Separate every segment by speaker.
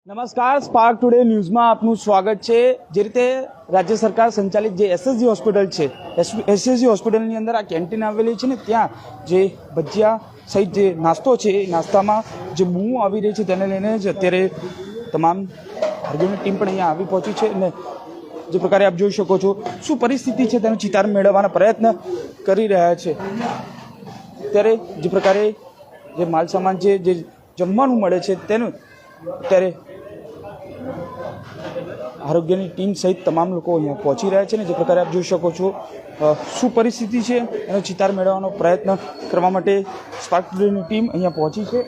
Speaker 1: નમસ્કાર, spark today ન્યૂઝમાં આપનું સ્વાગત છે। જે રીતે રાજ્ય સરકાર સંચાલિત જે એસએસજી હોસ્પિટલ છે, એસએસજી હોસ્પિટલની અંદર આ કેન્ટીન આવેલી છે ને ત્યાં જે ભજીયા સહિત જે નાસ્તો છે એ નાસ્તામાં જે બૂમો આવી રહી છે તેને લઈને જ અત્યારે તમામ આરોગ્યની ટીમ પણ અહીંયા આવી પહોંચી છે અને જે પ્રકારે આપ જોઈ શકો છો શું પરિસ્થિતિ છે તેનો ચિતાર મેળવવાના પ્રયત્ન કરી રહ્યા છે। ત્યારે જે પ્રકારે જે માલ સામાન છે, જે જમવાનું મળે છે તેનું અત્યારે આરોગ્યની ટીમ સહિત તમામ લોકો અહીંયા પહોંચી રહ્યા છે ને જે પ્રકારે આપ જોઈ શકો છો શું પરિસ્થિતિ છે એનો ચિતાર મેળવવાનો પ્રયત્ન કરવા માટે સ્પાર્ક ટુડેની ટીમ અહીંયા પહોંચી છે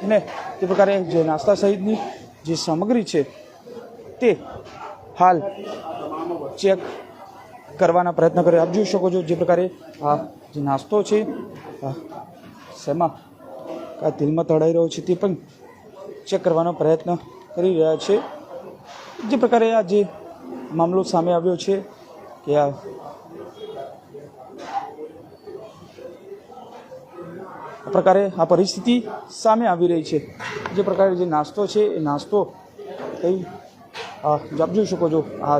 Speaker 1: અને તે પ્રકારે જે નાસ્તા સહિતની જે સામગ્રી છે તે હાલ ચેક કરવાના પ્રયત્ન કરે। આપ જોઈ શકો છો જે પ્રકારે આ જે નાસ્તો છે શેમાં તેલમાં તળાઈ રહ્યો છે તે પણ ચેક કરવાનો પ્રયત્ન કરી રહ્યા છે। જે પ્રકારે આ જે મામલો સામે આવ્યો છે કે આ પ્રકારે આ પરિસ્થિતિ સામે આવી રહી છે। જે પ્રકારે જે નાસ્તો છે એ નાસ્તો કઈ આપ જોઈ શકો છો આ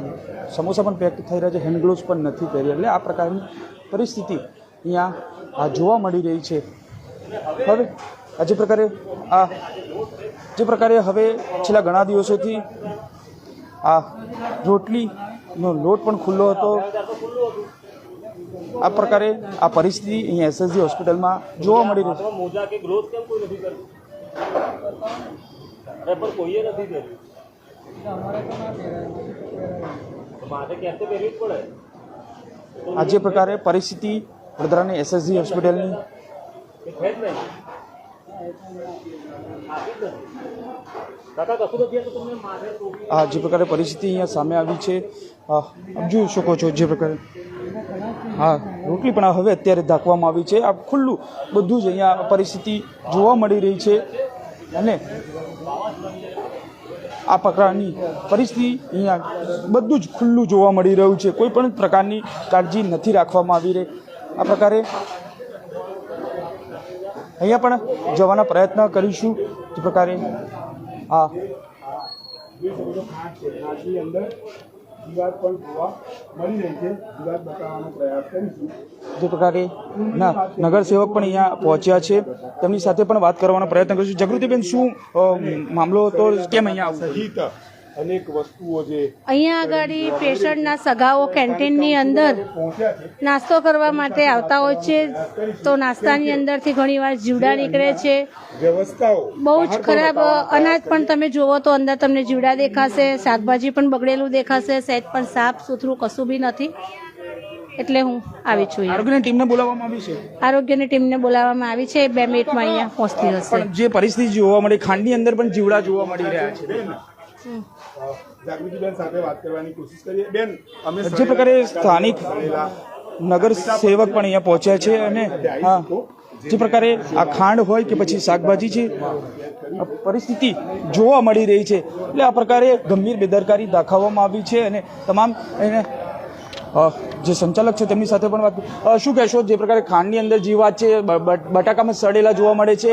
Speaker 1: સમોસા પણ પેક થઈ રહ્યા છે, હેન્ડ ગ્લોવ્સ પણ નથી પહેરી, એટલે આ પ્રકારની પરિસ્થિતિ અહીંયા જોવા મળી રહી છે। હવે આ જે પ્રકારે હવે છેલ્લા ઘણા દિવસોથી આ રોટલીનો લોટ પણ ખુલ્લો હતો, આ પ્રકારે આ પરિસ્થિતિ અહીંયા એસએસજી હોસ્પિટલમાં જોવા મળી રહી છે। આ જે પ્રકારે પરિસ્થિતિ વડોદરાની એસએસજી હોસ્પિટલની આ જે પ્રકારે પરિસ્થિતિ અહીંયા સામે આવી છે આપ જોઈ શકો છો। જે પ્રકારે હા રોટલી પણ હવે અત્યારે ઢાંકવામાં આવી છે, આ ખુલ્લું બધું જ અહીંયા પરિસ્થિતિ જોવા મળી રહી છે અને આ પ્રકારની પરિસ્થિતિ અહીંયા બધું જ ખુલ્લું જોવા મળી રહ્યું છે, કોઈ પણ પ્રકારની કાળજી નથી રાખવામાં આવી રહી। આ પ્રકારે અહીંયા પણ જવાના પ્રયત્ન કરીશું। જે પ્રકારે આ જે પ્રકારે નગરસેવક પણ અહીંયા પહોંચ્યા છે, તેમની સાથે પણ વાત કરવાનો પ્રયત્ન કરીશું। જાગૃતિબેન, શું મામલો હતો, કેમ અહીંયા આવ્યું?
Speaker 2: અનેક વસ્તુઓ છે
Speaker 3: અહીંયા આગળ પેશન્ટના સગાઓ કેન્ટીનની અંદર નાસ્તો કરવા માટે આવતા હોય છે, તો નાસ્તાની અંદરથી ઘણીવાર જીવડા નીકળે છે,
Speaker 2: વ્યવસ્થાઓ
Speaker 3: બહુ જ ખરાબ અનાજ પણ તમે જોવો તો અંદર તમને જીવડા દેખાશે, શાકભાજી પણ બગડેલું દેખાશે, સહેજ પણ સાફ સુથરું કશું બી નથી, એટલે હું આવી છું।
Speaker 1: આરોગ્યની ટીમને બોલાવવામાં આવી છે,
Speaker 3: આરોગ્યની ટીમને બોલાવવામાં આવી છે, 2 મિનિટમાં અહીંયા પહોંચતી હશે।
Speaker 1: પણ જે પરિસ્થિતિ જોવા મળી, ખાંડની અંદર પણ જીવડા જોવા મળી રહ્યા છે।
Speaker 2: જાગૃતિબેન સાથે વાત કરવાની કોશિશ કરીએ। બેન, અમે
Speaker 1: જે પ્રકારે સ્થાનિક નગર સેવક પણ અહીંયા પહોંચ્યા છે અને હા જે પ્રકારે આ ખાંડ હોય કે પછી શાકભાજી છે પરિસ્થિતિ જોવા મળી રહી છે, એટલે આ પ્રકારે ગંભીર બેદરકારી દાખવવામાં આવી છે અને તમામ એને જે સંચાલક છે તેમની સાથે પણ વાત શું કહેશો? જે પ્રકારે ખાંડની અંદર જીવાત છે, બટાકામાં સડેલા જોવા મળે છે,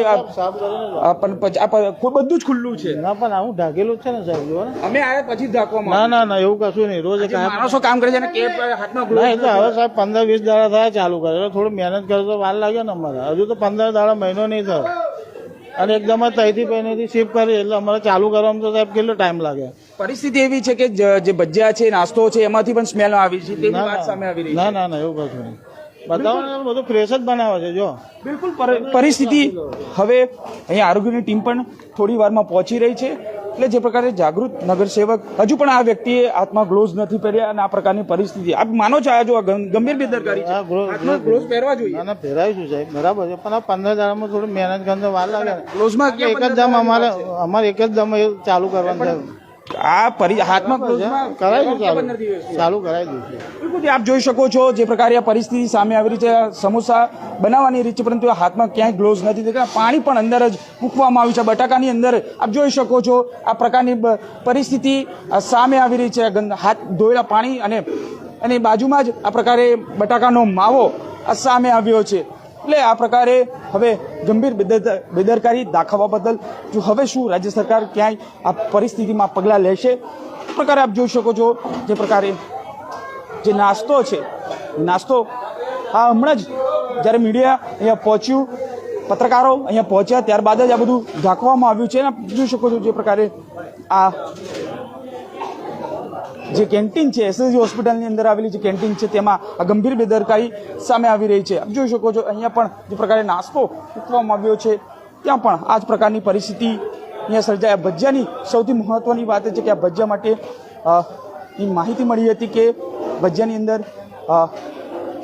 Speaker 1: બધું જ ખુલ્લું છે।
Speaker 4: ના પણ આવું ઢાકેલું જ છે ને સાહેબ, જો
Speaker 1: અમે આયા પછી જ ઢાંકવામાં
Speaker 4: ના ના ના એવું કશું નહીં, રોજ
Speaker 1: માણસો કામ કરે છે ને કે હાથમાં ગ્લોવ્સ
Speaker 4: ના, એ તો હવે સાહેબ 15-20 દાડા થયા ચાલુ કરે, એટલે થોડું મહેનત કરે તો વાર લાગે ને અમારે, હજુ તો 15 દાડા મહિનો નહીં થયો અને એકદમ જ તઈથી પહેલેથી શિફ્ટ કરી એટલે અમારે ચાલુ કરવામાં તો સાહેબ કેટલો ટાઈમ લાગે।
Speaker 1: પરિસ્થિતિ એવી છે કે જે ભજીયા છે, નાસ્તો છે, એમાંથી પણ સ્મેલ આવી છે, તેની વાત સામે આવી રહી છે।
Speaker 4: ના ના ના એવું કશું નહીં, બતાવો ને, બધું ફ્રેશ જ બનાવે છે। જો
Speaker 1: બિલકુલ પરિસ્થિતિ હવે અહીંયા આરોગ્યની ટીમ પણ થોડી વારમાં પહોંચી રહી છે, એટલે જે પ્રકારે જાગૃત નગરસેવક હજુ પણ આ વ્યક્તિએ હાથમાં ગ્લોવ્સ નથી પહેર્યા અને આ પ્રકારની પરિસ્થિતિ આપ માનો છો આ જો ગંભીર બેદરકારી છે, હાથમાં ગ્લોવ્સ પહેરવા જોઈએ।
Speaker 4: ના ના પહેરાવીશું સાહેબ, બરાબર છે, પણ આ 15 દાડામાં થોડી મહેનત કરીને વાર લાગે ને।
Speaker 1: ગ્લોવ્સમાં
Speaker 4: એક જ દમ અમારે એક જ દમ ચાલુ કરવાનું છે,
Speaker 1: આ હાથમાં ગ્લોવ્સમાં
Speaker 4: કરાવી ચાલુ કરાવી દઈશું।
Speaker 1: બિલકુલ આપ જોઈ શકો છો જે પ્રકારે આ પરિસ્થિતિ સામે આવી રહી છે, સમોસા બનાવવાની રીત છે પરંતુ હાથમાં ક્યાંય ગ્લોવ્સ નથી દેખાતા, પાણી પણ અંદર જ મૂકવામાં આવ્યું છે બટાકાની અંદર। આપ જોઈ શકો છો આ પ્રકારની પરિસ્થિતિ સામે આવી રહી છે, હાથ ધોયેલા પાણી અને બાજુમાં જ આ પ્રકારે બટાકાનો માવો સામે આવ્યો છે। એટલે આ પ્રકારે હવે ગંભીર બેદરકારી દાખવવા બદલ જો હવે શું રાજ્ય સરકાર ક્યાંય આ પરિસ્થિતિમાં પગલાં લેશે આ પ્રકારે આપ જોઈ શકો છો જે પ્રકારે જે નાસ્તો છે નાસ્તો આ હમણાં જ જ્યારે મીડિયા અહીંયા પહોંચ્યું પત્રકારો અહીંયા પહોંચ્યા ત્યારબાદ જ આ બધું ઢાંકવામાં આવ્યું છે અને આપ જોઈ શકો છો જે પ્રકારે આ જે કેન્ટીન છે એસએસજી હોસ્પિટલની અંદર આવેલી જે કેન્ટીન છે તેમાં આ ગંભીર બેદરકારી સામે આવી રહી છે આપ જોઈ શકો છો અહીંયા પણ જે પ્રકારે નાસ્તો મૂકવામાં આવ્યો છે ત્યાં પણ આ જ પ્રકારની પરિસ્થિતિ અહીંયા સર્જાયા ભજીયાની સૌથી મહત્વની વાત એ છે કે આ ભજીયા માટે માહિતી મળી હતી કે ભજીયાની અંદર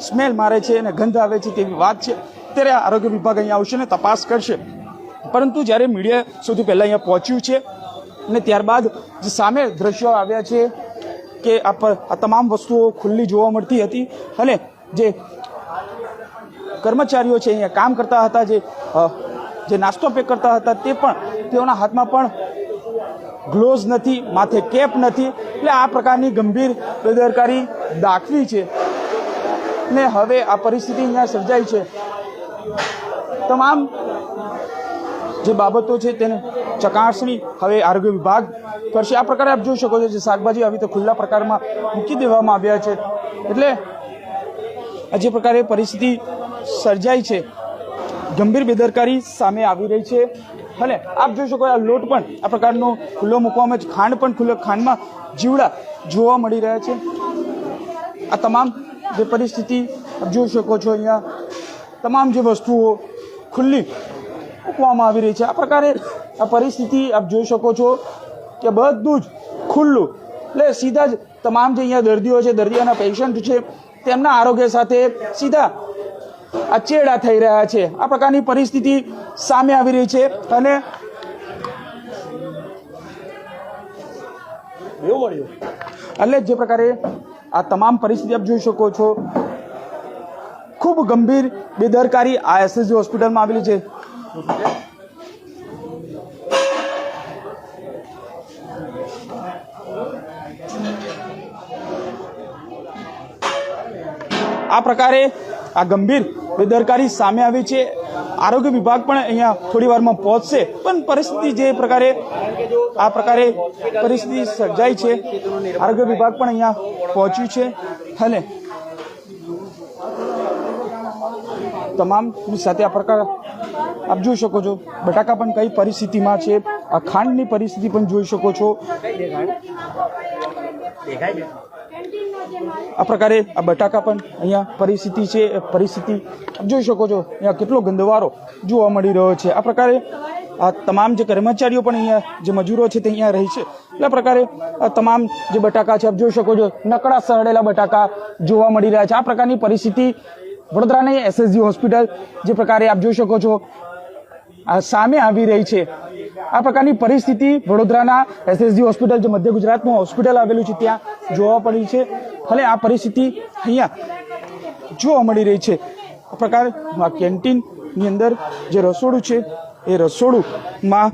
Speaker 1: સ્મેલ મારે છે અને ગંધ આવે છે તેવી વાત છે ત્યારે આરોગ્ય વિભાગ અહીંયા આવશે ને તપાસ કરશે પરંતુ જ્યારે મીડિયા સૌથી પહેલાં અહીંયા પહોંચ્યું છે અને ત્યારબાદ જે સામે દ્રશ્યો આવ્યા છે કે આ તમામ વસ્તુઓ ખુલ્લી જોવા મળતી હતી અને જે કર્મચારીઓ છે અહીંયા કામ કરતા હતા જે નાસ્તો પેક કરતા હતા તે પણ તેઓના હાથમાં પણ ગ્લોવ્સ નથી માથે કેપ નથી એટલે આ પ્રકારની ગંભીર બેદરકારી દાખવી છે ને હવે આ પરિસ્થિતિ અહીંયા સર્જાઈ છે તમામ જે બાબતો છે તેને ચકાસણી હવે આરોગ્ય વિભાગ કરશે આ પ્રકારે આપ જોઈ શકો છો જે શાકભાજી આવી તો ખુલ્લા પ્રકારમાં મૂકી દેવામાં આવ્યા છે એટલે આ જે પ્રકારે પરિસ્થિતિ સર્જાઈ છે ગંભીર બેદરકારી સામે આવી રહી છે અને આપ જોઈ શકો આ લોટ પણ આ પ્રકારનો ખુલ્લો મૂકવામાં ખાંડ પણ ખુલ્લો ખાંડમાં જીવડા જોવા મળી રહ્યા છે આ તમામ જે પરિસ્થિતિ આપ જોઈ શકો છો અહીંયા તમામ જે વસ્તુઓ ખુલ્લી મૂકવામાં આવી રહી છે આ પ્રકારે આ પરિસ્થિતિ આપ જોઈ શકો છો કે બધું જ ખુલ્લું એટલે સીધા જ તમામ જે અહીંયા દર્દીઓ છે દર્દીઓના પેશન્ટ છે તેમના આરોગ્ય સાથે સીધા આ ચેડા થઈ રહ્યા છે આ પ્રકારની પરિસ્થિતિ સામે આવી રહી છે અને એટલે જે પ્રકારે આ તમામ પરિસ્થિતિ આપ જોઈ શકો છો ખૂબ ગંભીર બેદરકારી આ એસએસજી હોસ્પિટલમાં આવેલી છે આ પ્રકારે આ ગંભીર બેદરકારી સામે આવી છે આરોગ્ય વિભાગ પણ અહીંયા થોડી વારમાં પહોંચશે પણ પરિસ્થિતિ જે પ્રકારે આ પ્રકારે પરિસ્થિતિ સર્જાઈ છે આરોગ્ય વિભાગ પણ અહીંયા પહોંચ્યું છે અને તમામની સાથે આ પ્રકાર આપ જોઈ શકો છો બટાકા પણ કઈ પરિસ્થિતિમાં છે આ ખાંડની પરિસ્થિતિ પણ જોઈ શકો છો આ પ્રકારે આ બટાકા પણ અહીંયા પરિસ્થિતિ છે પરિસ્થિતિ આપ જોઈ શકો છો અહીંયા કેટલો ગંદવારો જોવા મળી રહ્યો છે આ પ્રકારે આ તમામ જે કર્મચારીઓ પણ અહીંયા જે મજૂરો છે તે અહીંયા રહી છે એટલે પ્રકારે આ તમામ જે બટાકા છે આપ જોઈ શકો છો નકળા સડેલા બટાકા જોવા મળી રહ્યા છે આ પ્રકારની પરિસ્થિતિ વડોદરાની એસએસજી હોસ્પિટલ જે પ્રકારે આપ જોઈ શકો છો આ સામે આવી રહી છે આ પ્રકારની પરિસ્થિતિ વડોદરાના એસએસજી હોસ્પિટલ જે મધ્ય ગુજરાતનું હોસ્પિટલ આવેલું છે ત્યાં જોવા પડી છે અને આ પરિસ્થિતિ અહીંયા જોવા મળી રહી છે આ પ્રકાર આ કેન્ટીનની અંદર જે રસોડું છે એ રસોડુંમાં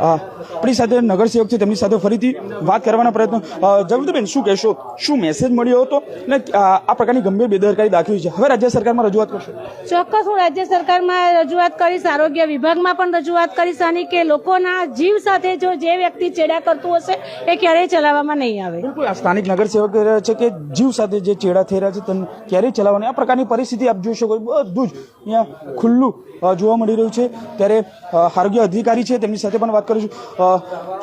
Speaker 1: આપણી સાથે નગરસેવક છે તેમની સાથે ફરીથી વાત કરવાના પ્રયત્ન જગવંતબેન શું કહેશો શું મેસેજ મળ્યો હતો ને આ પ્રકારની ગંભીર બેદરકારી દાખવી છે હવે રાજ્ય સરકારમાં રજૂઆત કરશો
Speaker 3: ચોક્કસ હું રાજ્ય સરકારમાં રજૂઆત કરીશ આરોગ્ય વિભાગમાં પણ રજૂઆત કરીશ આની કે લોકોના જીવ સાથે જો જે વ્યક્તિ ચેડા કરતું હશે એ ક્યારેય ચલાવવામાં નહીં આવે
Speaker 1: બિલકુલ આ સ્થાનિક નગરસેવક કહી રહ્યા છે કે જીવ સાથે જે ચેડા થઈ રહ્યા છે તેમને ક્યારેય ચલાવવાની આ પ્રકારની પરિસ્થિતિ આપ જોઈ શકો બધું જ અહીંયા ખુલ્લું જોવા મળી રહ્યું છે ત્યારે આરોગ્ય અધિકારી છે તેમની સાથે પણ વાત કરીશું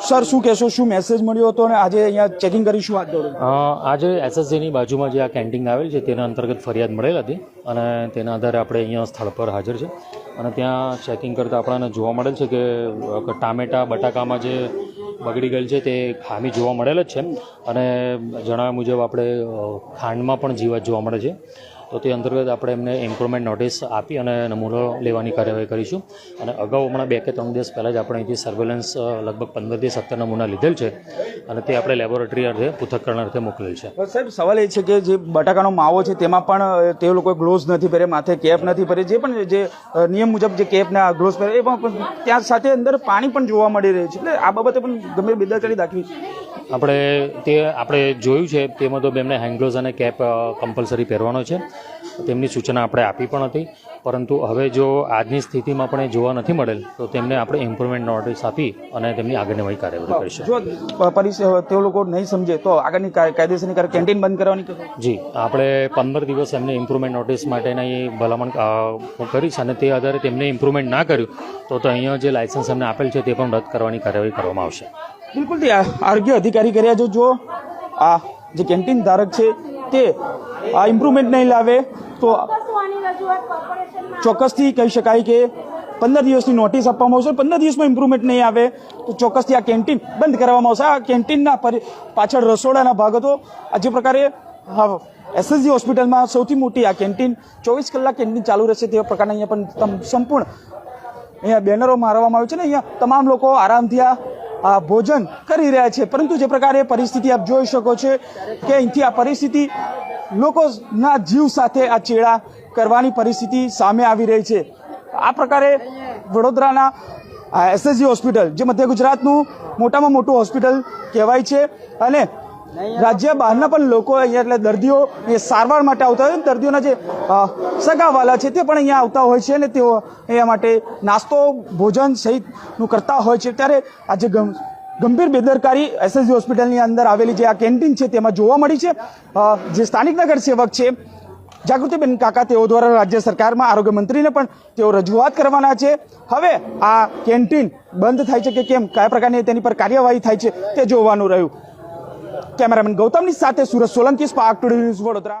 Speaker 1: સર શું કહેશો શું મેસેજ મળ્યો હતો અને આજે અહીંયા ચેકિંગ કરીશું વાત દોડો
Speaker 5: આજે એસએસજીની બાજુમાં જે આ કેન્ટીન આવેલ છે તેના અંતર્ગત ફરિયાદ મળેલ હતી અને તેના આધારે આપણે અહીંયા સ્થળ પર હાજર છે અને ત્યાં ચેકિંગ કરતાં આપણને જોવા મળેલ છે કે ટામેટા બટાકામાં જે બગડી ગયેલ છે તે ખામી જોવા મળેલ જ છે અને જણાવ્યા મુજબ આપણે ખાંડમાં પણ જીવાત જોવા મળે છે તો તે અંતર્ગત આપણે એમને ઇમ્પ્રુવમેન્ટ નોટિસ આપી અને નમૂનો લેવાની કાર્યવાહી કરીશું અને અગાઉ હમણાં 2 કે 3 દિવસ પહેલાં જ આપણે અહીંથી સર્વેલન્સ લગભગ 15 થી 17 નમૂના લીધેલ છે અને તે આપણે લેબોરેટરી અર્થે પૃથ્થકરણ અર્થે મોકલેલ છે.
Speaker 1: સાહેબ સવાલ એ છે કે જે બટાકાનો માવો છે તેમાં પણ તે લોકો ગ્લોવ્સ નથી પહેરે માથે કેપ નથી પહેરે જે પણ જે નિયમ મુજબ જે કેપ ને ગ્લોવ્સ પહેરે એ પણ ત્યાં સાથે અંદર પાણી પણ જોવા મળી રહ્યું છે એટલે આ બાબતે પણ ગંભીર બેદરકારી દાખવી
Speaker 5: આપણે જોયું છે તે મુજબ એમને હેન્ડ ગ્લોવ્સ અને કેપ કમ્પલસરી પહેરવાનો છે તેમની સૂચના આપણે આપી પણ હતી, પરંતુ હવે જો આજની સ્થિતિમાં પણ એ જોવા નથી મળેલ તો તેમને આપણે ઇમ્પ્રુવમેન્ટ નોટિસ આપી અને તેમની આગળની વહી કાર્યવાહી કરીશું.
Speaker 1: જો તે લોકો નહીં સમજે તો આગળની કાયદેસરની કેન્ટીન બંધ કરવાની કહેશો?
Speaker 5: જી, આપણે 15 દિવસ એમને ઇમ્પ્રુવમેન્ટ નોટિસ માટેની ભલામણ કરીશ અને તે આધારે તેમને ઇમ્પ્રુવમેન્ટ ના કર્યું તો અહીંયા જે લાયસન્સ એમને આપેલ છે તે પણ રદ કરવાની કાર્યવાહી કરવામાં આવશે.
Speaker 1: બિલકુલ તે આરોગ્ય અધિકારી કર્યા જો આ જે કેન્ટીન ધારક છે તે આ ઇમ્પ્રુવમેન્ટ નહીં લાવે તો ચોક્કસથી કહી શકાય કે 15 દિવસની નોટિસ આપવામાં આવશે. 15 દિવસમાં ઇમ્પ્રુવમેન્ટ નહીં આવે તો ચોક્કસથી આ કેન્ટીન બંધ કરવામાં આવશે. આ કેન્ટીનના પાછળ રસોડાના ભાગ હતો. આ જે પ્રકારે એસએસજી હોસ્પિટલમાં સૌથી મોટી આ કેન્ટીન 24 કલાક કેન્ટીન ચાલુ રહેશે તેવા પ્રકારના અહીંયા પણ સંપૂર્ણ અહીંયા બેનરો મારવામાં આવ્યું છે ને અહીંયા તમામ લોકો આરામથી આ ભોજન કરી રહ્યા છે. પરંતુ જે પ્રકારે પરિસ્થિતિ આપ જોઈ શકો છો કે અહીંથી આ પરિસ્થિતિ લોકોના જીવ સાથે આ ચેડા કરવાની પરિસ્થિતિ સામે આવી રહી છે. આ પ્રકારે વડોદરાના એસએસજી હોસ્પિટલ જે મધ્ય ગુજરાતનું મોટામાં મોટું હોસ્પિટલ કહેવાય છે અને રાજ્ય બહારના પણ લોકો અહીંયા એટલે દર્દીઓ એ સારવાર માટે આવતા હોય, દર્દીઓના જે સગાવાલા છે તે પણ અહીંયા આવતા હોય છે અને તેઓ અહીંયા માટે નાસ્તો ભોજન સહિતનું કરતા હોય છે. ત્યારે આજે ગંભીર બેદરકારી એસએસજી હોસ્પિટલની અંદર આવેલી જે આ કેન્ટીન છે તેમાં જોવા મળી છે. જે સ્થાનિક નગર સેવક છે જાગૃતિબેન કાકા તેઓ દ્વારા રાજ્ય સરકારમાં આરોગ્ય મંત્રીને પણ તેઓ રજૂઆત કરવાના છે. હવે આ કેન્ટીન બંધ થાય છે કે કેમ, કયા પ્રકારની તેની પર કાર્યવાહી થાય છે તે જોવાનું રહ્યું. કેમેરામેન ગૌતમની સાથે Surat Solanki, spark today news, Vadodara.